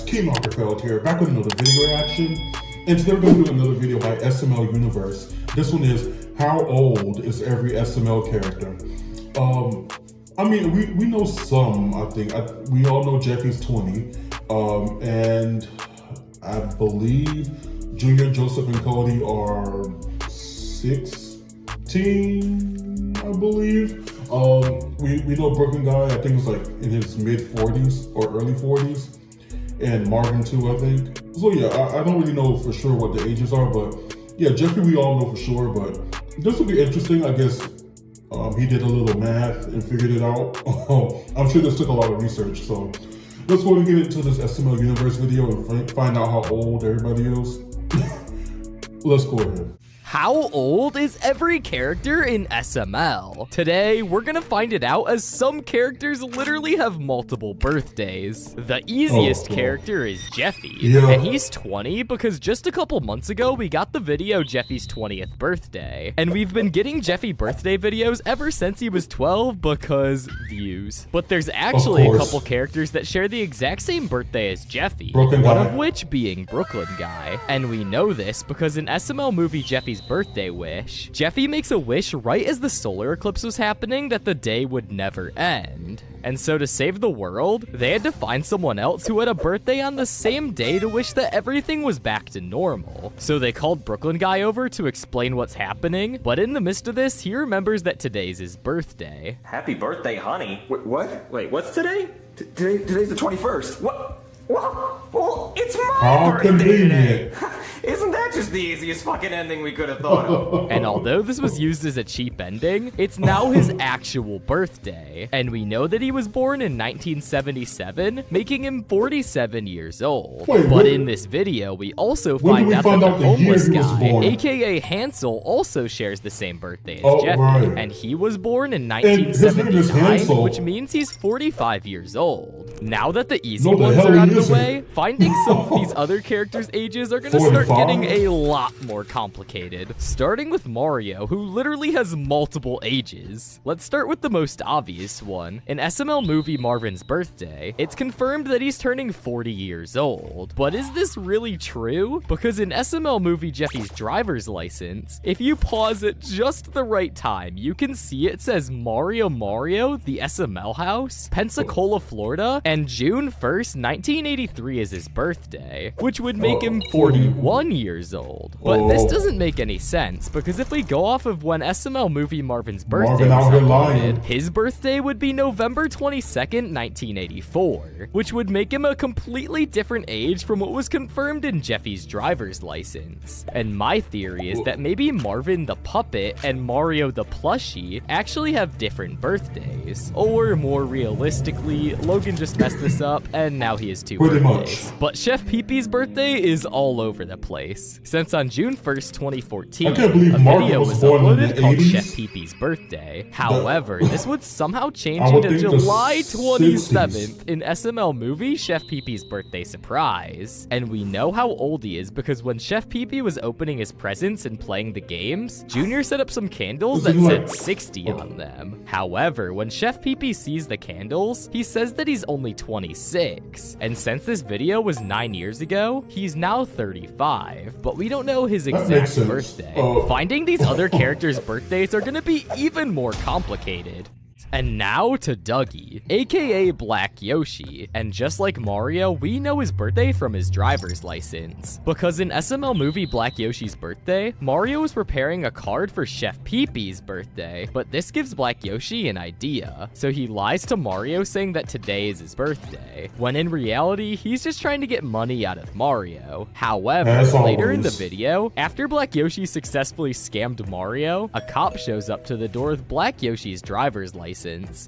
King Lagerfeld here, back with another video reaction. And today we're going to do another video by SML Universe. This one is, how old is every SML character? I mean, we know some, I think. We all know Jeffy's 20. And I believe Junior, Joseph, and Cody are 16, I believe. We know Brooklyn guy, I think was like in his mid 40s or early 40s. And Marvin too, I think. So yeah, I don't really know for sure what the ages are, but yeah, Jeffy we all know for sure, but this will be interesting. I guess he did a little math and figured it out. I'm sure this took a lot of research, so let's go and get into this SML Universe video and find out how old everybody is. Let's go ahead. How old is every character in SML? Today, we're gonna find it out as some characters literally have multiple birthdays. The easiest character is Jeffy, and he's 20 because just a couple months ago, we got the video Jeffy's 20th birthday. And we've been getting Jeffy birthday videos ever since he was 12 because views. But there's actually a couple characters that share the exact same birthday as Jeffy, one of which being Brooklyn Guy. And we know this because in SML movie Jeffy's birthday wish, Jeffy makes a wish right as the solar eclipse was happening that the day would never end. And so to save the world, they had to find someone else who had a birthday on the same day to wish that everything was back to normal. So they called Brooklyn Guy over to explain what's happening, but in the midst of this, he remembers that today's his birthday. Happy birthday, honey. What? Wait, what's today? Today's the 21st. What? Well, it's my How birthday convenient. today. Isn't that just the easiest fucking ending we could have thought of? And although this was used as a cheap ending, it's now his actual birthday. And we know that he was born in 1977, making him 47 years old. But in this video, we also find out that the homeless guy, aka Hansel, also shares the same birthday as Jeffy. And he was born in 1979, which means he's 45 years old. Now that the easy ones are out of the way, finding some of these other characters' ages are gonna start getting a lot more complicated. Starting with Mario, who literally has multiple ages. Let's start with the most obvious one. In SML movie Marvin's birthday, it's confirmed that he's turning 40 years old. But is this really true? Because in SML movie Jeffy's driver's license, if you pause at just the right time, you can see it says Mario, the SML house, Pensacola, Florida, and June 1st, 1983 is his birthday, which would make him 41 years old. But this doesn't make any sense, because if we go off of when SML movie Marvin's birthday was uploaded, his birthday would be November 22nd, 1984, which would make him a completely different age from what was confirmed in Jeffy's driver's license. And my theory is that maybe Marvin the puppet and Mario the plushie actually have different birthdays. Or more realistically, Logan just messed this up, and now he has two birthdays. But Chef Pee-Pee's birthday is all over the place. Since on June 1st, 2014, a video was uploaded called Chef Pee-Pee's birthday. However, this would somehow change into July 27th in SML movie Chef Pee-Pee's birthday surprise. And we know how old he is because when Chef Pee-Pee was opening his presents and playing the games, Junior set up some candles that said 60 on them. However, when Chef Pee-Pee sees the candles, he says that he's only 26. And since this video was 9 years ago, he's now 35, but we don't know his exact birthday. Finding these other characters' birthdays are gonna be even more complicated. And now to Dougie, aka Black Yoshi. And just like Mario, we know his birthday from his driver's license. Because in SML movie Black Yoshi's birthday, Mario is preparing a card for Chef Pee-Pee's birthday. But this gives Black Yoshi an idea. So he lies to Mario saying that today is his birthday, when in reality, he's just trying to get money out of Mario. However, later in the video, after Black Yoshi successfully scammed Mario, a cop shows up to the door with Black Yoshi's driver's license.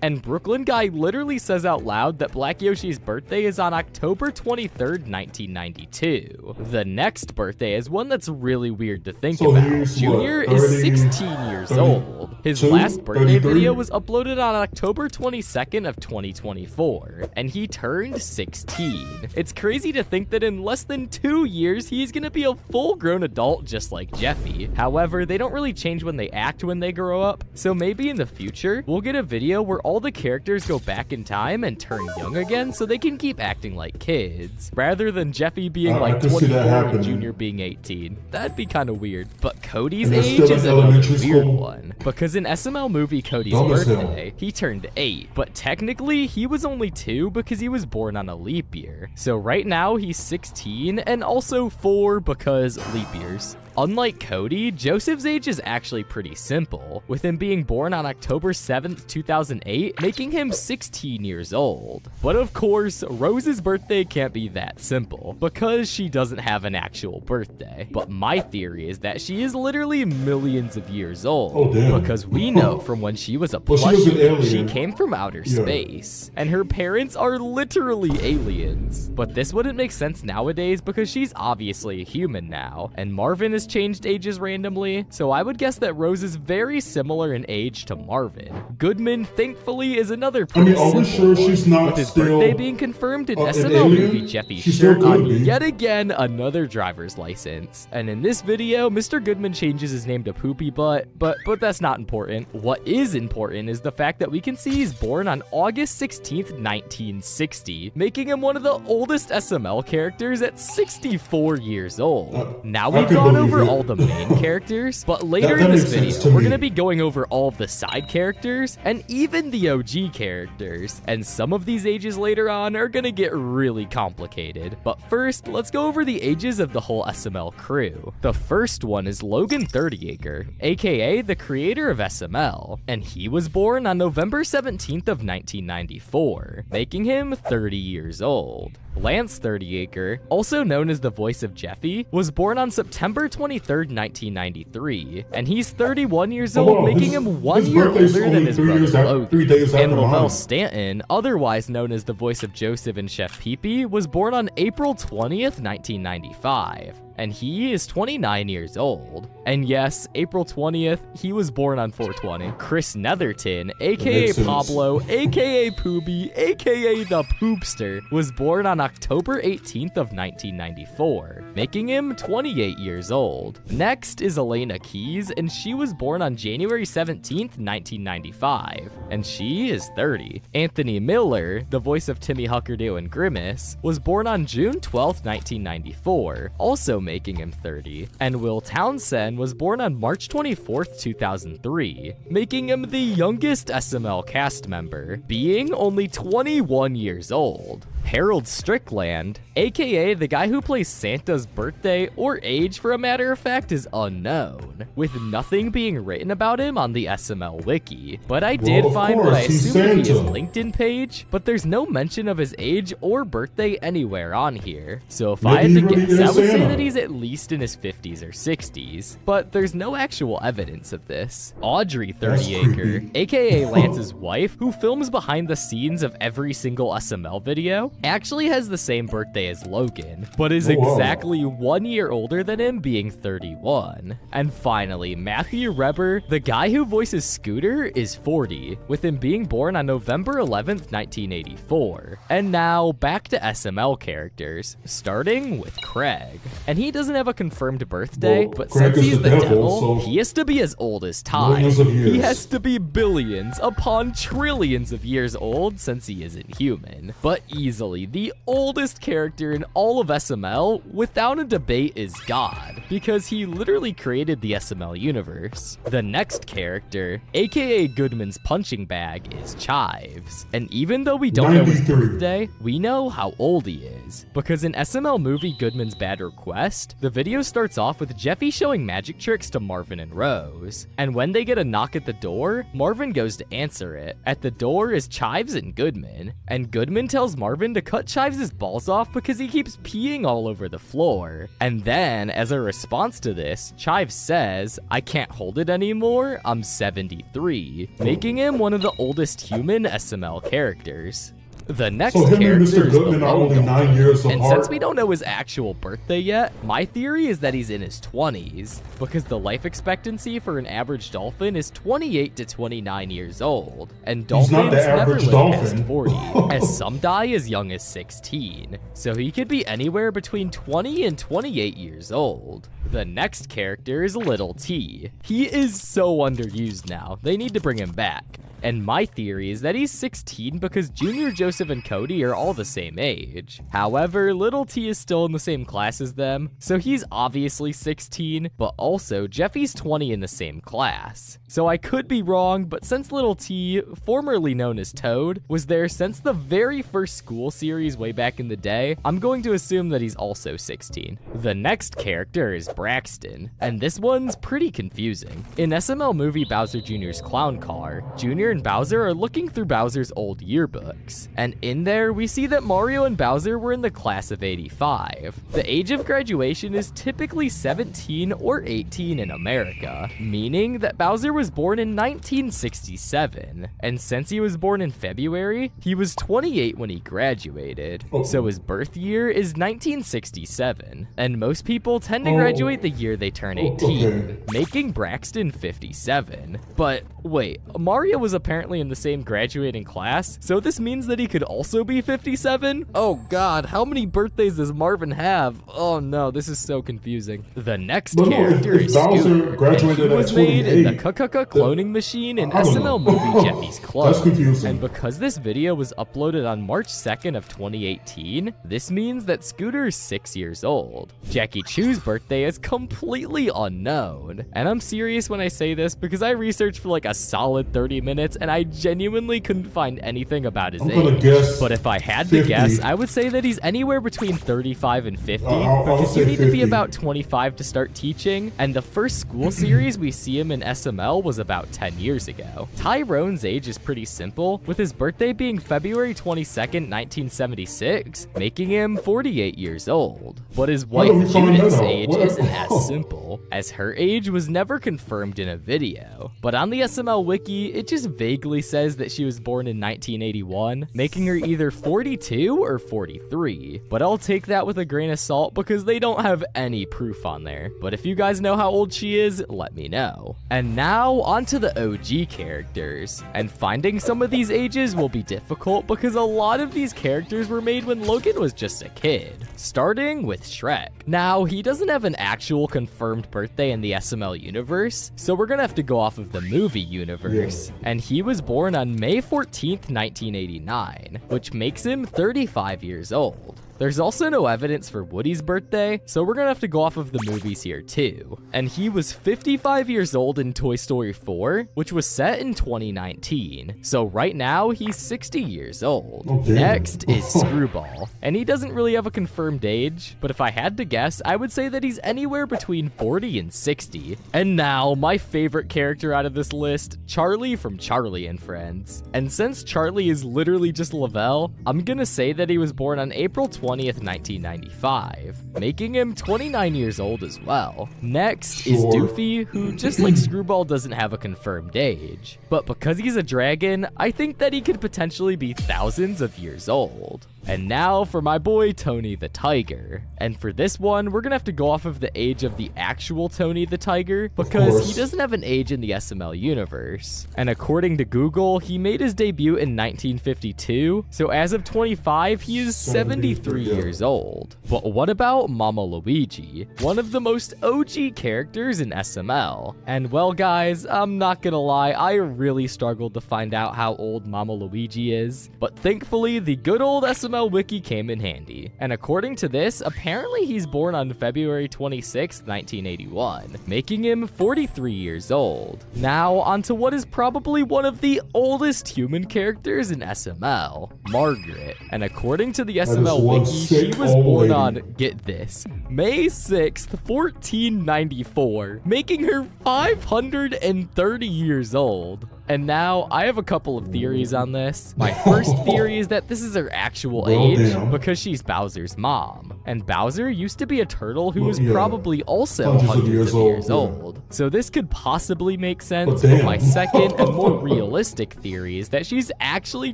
And Brooklyn Guy literally says out loud that Black Yoshi's birthday is on October 23rd, 1992. The next birthday is one that's really weird to think about. Junior is 16 years old. His last birthday video was uploaded on October 22nd of 2024, and he turned 16. It's crazy to think that in less than 2 years, he's gonna be a full-grown adult just like Jeffy. However, they don't really change when they act when they grow up, so maybe in the future, we'll get a video video where all the characters go back in time and turn young again so they can keep acting like kids, rather than Jeffy being like 24 and Junior being 18. That'd be kind of weird. But Cody's age is another weird one, because in SML movie Cody's birthday, he turned 8, but technically he was only 2 because he was born on a leap year. So right now he's 16 and also 4 because leap years. Unlike Cody, Joseph's age is actually pretty simple, with him being born on October 7th, 2008, making him 16 years old. But of course, Rose's birthday can't be that simple, because she doesn't have an actual birthday. But my theory is that she is literally millions of years old, because we know from when she was a plushie, she came from outer space, and her parents are literally aliens. But this wouldn't make sense nowadays because she's obviously a human now, and Marvin is changed ages randomly, so I would guess that Rose is very similar in age to Marvin. Goodman, thankfully, is another pretty are we sure she's not with his still birthday being confirmed in SML movie Jeffy's shirt on yet again another driver's license. And in this video, Mr. Goodman changes his name to Poopy Butt, but that's not important. What is important is the fact that we can see he's born on August 16th, 1960, making him one of the oldest SML characters at 64 years old. Now we've gone over all the main characters, but later in this video, we're going to be going over all of the side characters and even the OG characters. And some of these ages later on are going to get really complicated. But first, let's go over the ages of the whole SML crew. The first one is Logan 30acre, aka the creator of SML, and he was born on November 17th of 1994, making him 30 years old. Lance 30acre, also known as the voice of Jeffy, was born on September 23rd, 1993, and he's 31 years old, making him 1 year older than his brother Logan. And Lavelle Stanton, otherwise known as the voice of Joseph and Chef Pee-Pee, was born on April 20th, 1995. And he is 29 years old. And yes, April 20th, he was born on 420. Chris Netherton, aka Pablo, aka Pooby, aka the Poopster, was born on October 18th of 1994, making him 28 years old. Next is Elena Keys, and she was born on January 17th, 1995, and she is 30. Anthony Miller, the voice of Timmy Huckerdale and Grimace, was born on June 12th, 1994, also making him 30. And Will Townsend was born on March 24th, 2003, making him the youngest SML cast member, being only 21 years old. Harold Strickland, aka the guy who plays Santa's birthday or age for a matter of fact, is unknown, with nothing being written about him on the SML wiki. But I did find what I assume to be his LinkedIn page, but there's no mention of his age or birthday anywhere on here. So if I had to guess, I would say that he's at least in his 50s or 60s, but there's no actual evidence of this. Audrey 30acre, aka Lance's wife, who films behind the scenes of every single SML video, actually has the same birthday as Logan, but is exactly 1 year older than him, being 31. And finally, Matthew Reber, the guy who voices Scooter, is 40, with him being born on November 11th, 1984. And now, back to SML characters, starting with Craig. And he doesn't have a confirmed birthday, but since he's the devil, he has to be as old as time. He has to be billions upon trillions of years old since he isn't human. But easily the oldest character in all of SML, without a debate, is God, because he literally created the SML universe. The next character, aka Goodman's punching bag, is Chives. And even though we don't know his birthday, we know how old he is, because in SML movie Goodman's Bad Request, the video starts off with Jeffy showing magic tricks to Marvin and Rose. And when they get a knock at the door, Marvin goes to answer it. At the door is Chives and Goodman, and Goodman tells Marvin to cut Chives' balls off because he keeps peeing all over the floor. And then, as a response to this, Chives says, "I can't hold it anymore, I'm 73, making him one of the oldest human SML characters. The next character is the Lone Dolphin, and since we don't know his actual birthday yet, my theory is that he's in his 20s, because the life expectancy for an average dolphin is 28 to 29 years old, and dolphins never live past 40, as some die as young as 16, so he could be anywhere between 20 and 28 years old. The next character is Little T. He is so underused now, they need to bring him back. And my theory is that he's 16 because Junior, Joseph, and Cody are all the same age. However, little T is still in the same class as them, so he's obviously 16, but also Jeffy's 20 in the same class. So I could be wrong, but since little T, formerly known as Toad, was there since the very first school series way back in the day, I'm going to assume that he's also 16. The next character is Braxton, and this one's pretty confusing. In SML movie Bowser Jr.'s Clown Car, Junior and Bowser are looking through Bowser's old yearbooks, and in there we see that Mario and Bowser were in the class of 85. The age of graduation is typically 17 or 18 in America, meaning that Bowser was born in 1967, and since he was born in February, he was 28 when he graduated. So his birth year is 1967, and most people tend to graduate the year they turn 18, making Braxton 57. But wait, Mario was apparently in the same graduating class, so this means that he could also be 57? Oh god, how many birthdays does Marvin have? Oh no, this is so confusing. The next character is Scooter, and he was made in the cloning machine in SML movie Jeffy's Clone. That's confusing. And because this video was uploaded on March 2nd of 2018, this means that Scooter is 6 years old. Jackie Chu's birthday is completely unknown. And I'm serious when I say this because I researched for like a solid 30 minutes and I genuinely couldn't find anything about his age. But if I had to guess, I would say that he's anywhere between 35 and 50 because you need to be about 25 to start teaching. And the first school series we see him in SML was about 10 years ago. Tyrone's age is pretty simple, with his birthday being February 22nd, 1976, making him 48 years old. But his wife Judith's age isn't as simple, as her age was never confirmed in a video. But on the SML wiki, it just vaguely says that she was born in 1981, making her either 42 or 43. But I'll take that with a grain of salt because they don't have any proof on there. But if you guys know how old she is, let me know. And now onto the OG characters. And finding some of these ages will be difficult because a lot of these characters were made when Logan was just a kid. Starting with Shrek. Now, he doesn't have an actual confirmed birthday in the SML universe, so we're gonna have to go off of the movie universe. And he was born on May 14th, 1989, which makes him 35 years old. There's also no evidence for Woody's birthday, so we're gonna have to go off of the movies here too. And he was 55 years old in Toy Story 4, which was set in 2019. So right now, he's 60 years old. Next is Screwball, and he doesn't really have a confirmed age, but if I had to guess, I would say that he's anywhere between 40 and 60. And now, my favorite character out of this list, Charlie from Charlie and Friends. And since Charlie is literally just Lavelle, I'm gonna say that he was born on April 20th, 1995, making him 29 years old as well. Next is Doofy, who just like Screwball doesn't have a confirmed age. But because he's a dragon, I think that he could potentially be thousands of years old. And now for my boy Tony the Tiger. And for this one, we're gonna have to go off of the age of the actual Tony the Tiger because he doesn't have an age in the SML universe. And according to Google, he made his debut in 1952, so as of 25, he is 73 years old. But what about Mama Luigi, one of the most OG characters in SML? And well guys, I'm not gonna lie, I really struggled to find out how old Mama Luigi is, but thankfully the good old SML wiki came in handy. And according to this, apparently he's born on February 26, 1981, making him 43 years old. Now onto what is probably one of the oldest human characters in SML, Margaret. And according to the SML wiki, she was born on, get this, May 6th, 1494, making her 530 years old. And now, I have a couple of theories on this. My first theory is that this is her actual age because she's Bowser's mom. And Bowser used to be a turtle who was probably also hundreds of years old. So this could possibly make sense, but my second and more realistic theory is that she's actually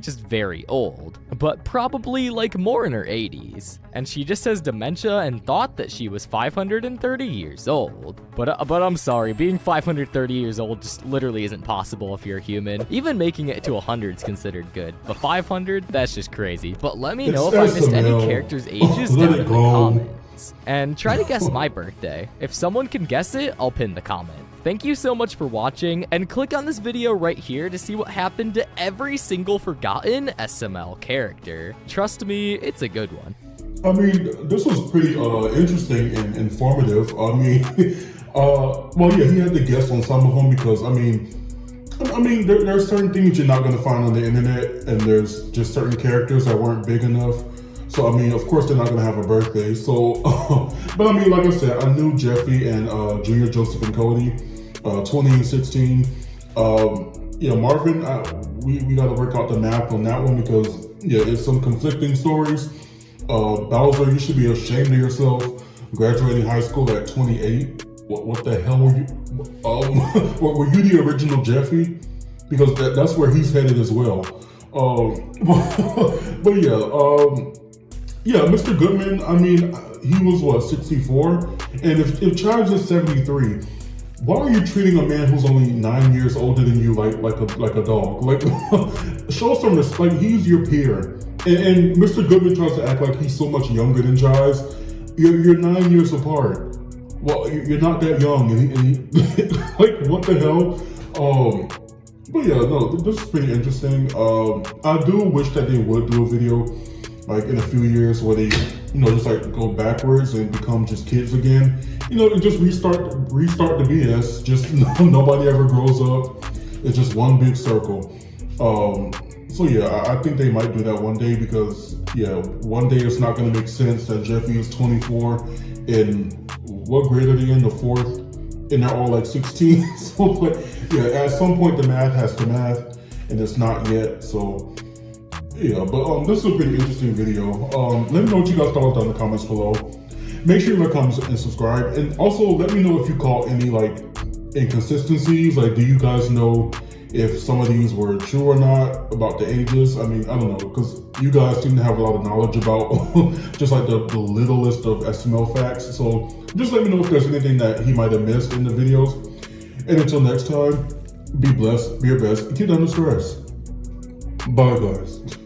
just very old, but probably like more in her 80s. And she just has dementia and thought that she was 530 years old. But I'm sorry, being 530 years old just literally isn't possible if you're human. Even making it to 100 is considered good, but 500, that's just crazy. But let me know if I missed any characters' ages down in the comments. comments. And try to guess my birthday. If someone can guess it, I'll pin the comment. Thank you so much for watching, and click on this video right here to see what happened to every single forgotten SML character. Trust me, it's a good one. I mean, this was pretty interesting and informative. I mean, well, yeah, he had to guess on some of them because, I mean, there are certain things you're not going to find on the internet, and there's just certain characters that weren't big enough. So, I mean, of course, they're not going to have a birthday. So, but I mean, like I said, I knew Jeffy and Junior, Joseph, and Cody, 20 and 16. Yeah, Marvin, we got to work out the math on that one because, yeah, it's some conflicting stories. Bowser, you should be ashamed of yourself graduating high school at 28. What the hell were you? Were you the original Jeffy? Because that's where he's headed as well. But yeah, Mr. Goodman, I mean, he was what, 64? And if Chives is 73, why are you treating a man who's only 9 years older than you like a dog? Like, show some respect. Like, he's your peer. And Mr. Goodman tries to act like he's so much younger than Chives. You're 9 years apart. Well, you're not that young, and he like, what the hell? But yeah, no, this is pretty interesting. I do wish that they would do a video, like in a few years, where they, just like go backwards and become just kids again. And just restart the BS. Just nobody ever grows up. It's just one big circle. So yeah, I think they might do that one day because, yeah, one day it's not going to make sense that Jeffy is 24 and what grade are they in? The 4th? And they're all like 16. So, like, yeah, at some point the math has to math, and it's not yet. So, yeah, but this is a pretty interesting video. Let me know what you guys thought down in the comments below. Make sure you like, comment, and subscribe. And also let me know if you caught any like inconsistencies. Like, do you guys know if some of these were true or not about the ages? I mean, I don't know, because you guys seem to have a lot of knowledge about just like the littlest of SML facts. So just let me know if there's anything that he might have missed in the videos. And until next time, be blessed, be your best, and keep down the stress. Bye, guys.